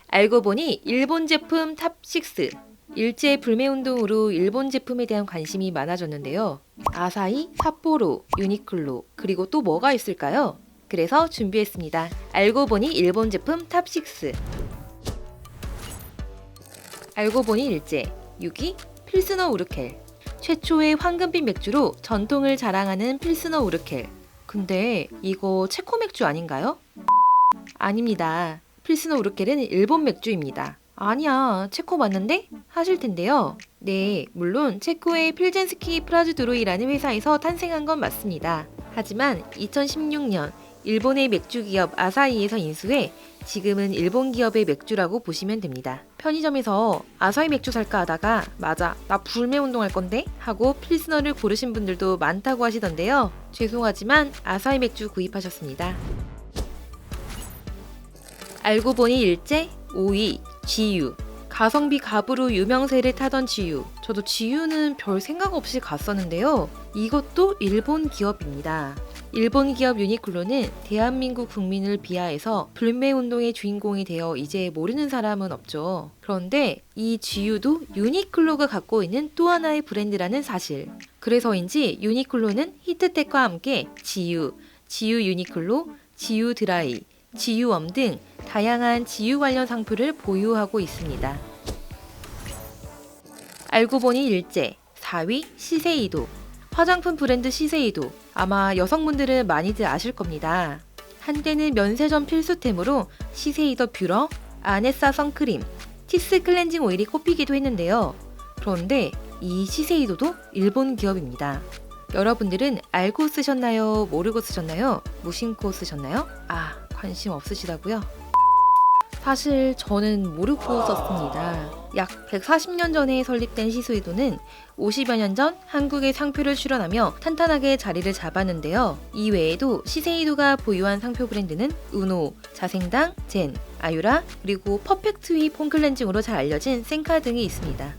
알고 보니 일본 제품 탑6. 일제 불매운동으로 일본 제품에 대한 관심이 많아졌는데요. 아사히, 삿포로, 유니클로, 그리고 또 뭐가 있을까요? 그래서 준비했습니다. 알고 보니 일본 제품 탑6. 알고 보니 일제 6위 필스너 우르켈. 최초의 황금빛 맥주로 전통을 자랑하는 필스너 우르켈. 근데 이거 체코 맥주 아닌가요? 아닙니다. 필스너 우르켈은 일본 맥주입니다. 아니야, 체코 맞는데? 하실 텐데요. 네, 물론 체코의 필젠스키 프라즈드로이라는 회사에서 탄생한 건 맞습니다. 하지만 2016년 일본의 맥주 기업 아사히에서 인수해 지금은 일본 기업의 맥주라고 보시면 됩니다. 편의점에서 아사히 맥주 살까 하다가 맞아, 나 불매운동 할 건데? 하고 필스너를 고르신 분들도 많다고 하시던데요. 죄송하지만 아사히 맥주 구입하셨습니다. 알고 보니 일제 5위 GU. 가성비 갑으로 유명세를 타던 GU. 저도 GU는 별 생각 없이 갔었는데요. 이것도 일본 기업입니다. 일본 기업 유니클로는 대한민국 국민을 비하해서 불매운동의 주인공이 되어 이제 모르는 사람은 없죠. 그런데 이 GU도 유니클로가 갖고 있는 또 하나의 브랜드라는 사실. 그래서인지 유니클로는 히트텍과 함께 GU, GU 유니클로, GU 드라이, GU엄 등 다양한 GU 관련 상표를 보유하고 있습니다. 알고 보니 일제 4위 시세이도. 화장품 브랜드 시세이도. 아마 여성분들은 많이들 아실 겁니다. 한때는 면세점 필수템으로 시세이더 뷰러, 아네사 선크림, 티스 클렌징 오일이 꼽히기도 했는데요. 그런데 이 시세이도도 일본 기업입니다. 여러분들은 알고 쓰셨나요? 모르고 쓰셨나요? 무심코 쓰셨나요? 관심 없으시다고요? 사실 저는 모르고 썼습니다. 약 140년 전에 설립된 시세이도는 50여 년 전 한국에 상표를 출원하며 탄탄하게 자리를 잡았는데요. 이 외에도 시세이도가 보유한 상표 브랜드는 우노, 자생당, 젠, 아유라, 그리고 퍼펙트 휘 폼클렌징으로 잘 알려진 센카 등이 있습니다.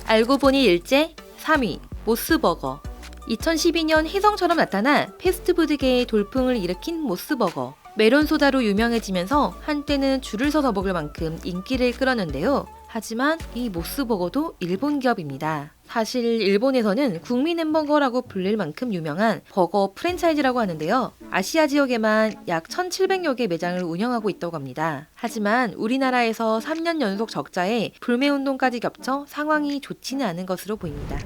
알고 보니 일제 3위 모스버거. 2012년 혜성처럼 나타나 패스트푸드계의 돌풍을 일으킨 모스버거. 메론소다로 유명해지면서 한때는 줄을 서서 먹을 만큼 인기를 끌었는데요. 하지만 이 모스버거도 일본 기업입니다. 사실 일본에서는 국민 햄버거라고 불릴 만큼 유명한 버거 프랜차이즈라고 하는데요. 아시아 지역에만 약 1,700여 개 매장을 운영하고 있다고 합니다. 하지만 우리나라에서 3년 연속 적자에 불매운동까지 겹쳐 상황이 좋지는 않은 것으로 보입니다.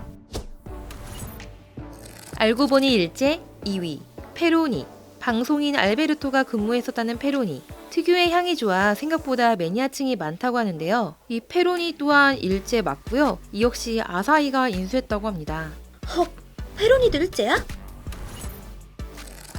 알고 보니 일제 2위 페로니. 방송인 알베르토가 근무했었다는 페로니. 특유의 향이 좋아 생각보다 매니아층이 많다고 하는데요. 이 페로니 또한 일제 맞고요. 이 역시 아사히가 인수했다고 합니다. 헉, 페로니도 일제야?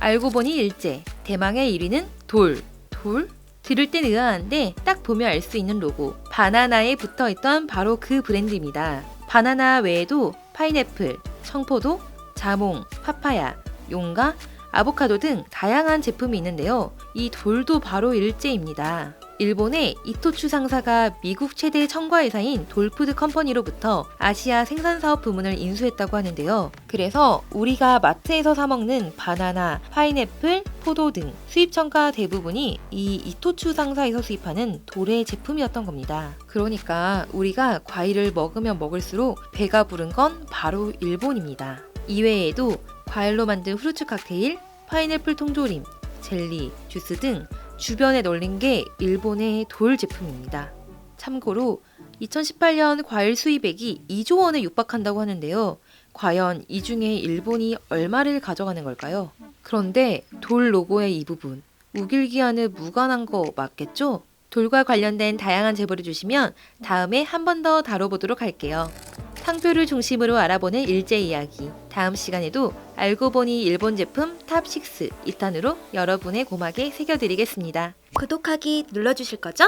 알고 보니 일제. 대망의 1위는 돌. 돌? 들을 땐 의아한데 딱 보면 알 수 있는 로고. 바나나에 붙어있던 바로 그 브랜드입니다. 바나나 외에도 파인애플, 청포도, 자몽, 파파야, 용과, 아보카도 등 다양한 제품이 있는데요. 이 돌도 바로 일제입니다. 일본의 이토추 상사가 미국 최대 첨가회사인 돌푸드 컴퍼니로부터 아시아 생산사업 부문을 인수했다고 하는데요. 그래서 우리가 마트에서 사먹는 바나나, 파인애플, 포도 등 수입 첨가 대부분이 이 이토추 상사에서 수입하는 돌의 제품이었던 겁니다. 그러니까 우리가 과일을 먹으면 먹을수록 배가 부른 건 바로 일본입니다. 이외에도 과일로 만든 후르츠 칵테일, 파인애플 통조림, 젤리, 주스 등 주변에 널린 게 일본의 돌 제품입니다. 참고로 2018년 과일 수입액이 2조 원에 육박한다고 하는데요. 과연 이 중에 일본이 얼마를 가져가는 걸까요? 그런데 돌 로고의 이 부분, 우길기와는 무관한 거 맞겠죠? 돌과 관련된 다양한 제보를 주시면 다음에 한 번 더 다뤄보도록 할게요. 상표를 중심으로 알아보는 일제 이야기. 다음 시간에도 알고 보니 일본 제품 탑6 2탄으로 여러분의 고막에 새겨드리겠습니다. 구독하기 눌러주실 거죠?